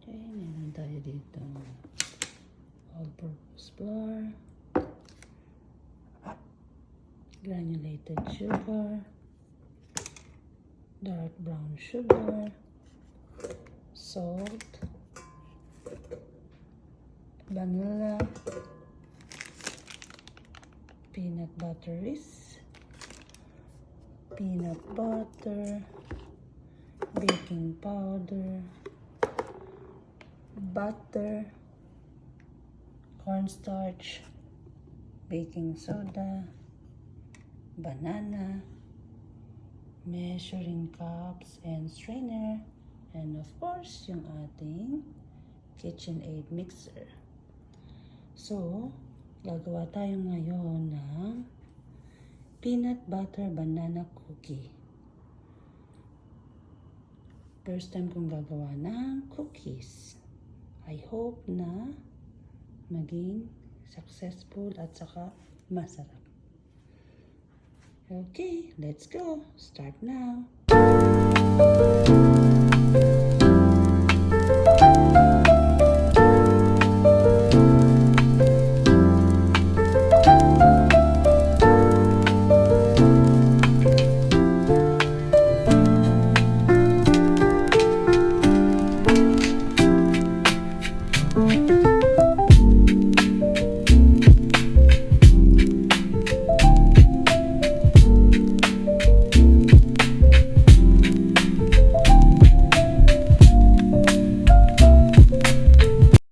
Okay, meron tayo dito all-purpose flour, granulated sugar, dark brown sugar, salt, vanilla, peanut butteries, peanut butter, baking powder, butter, cornstarch, baking soda, banana, measuring cups and strainer, and of course, yung ating KitchenAid mixer. So, gagawa tayo ngayon ng peanut butter banana cookie. First time kong gagawa ng cookies. I hope na maging successful at saka masarap. Okay, let's go. Start now.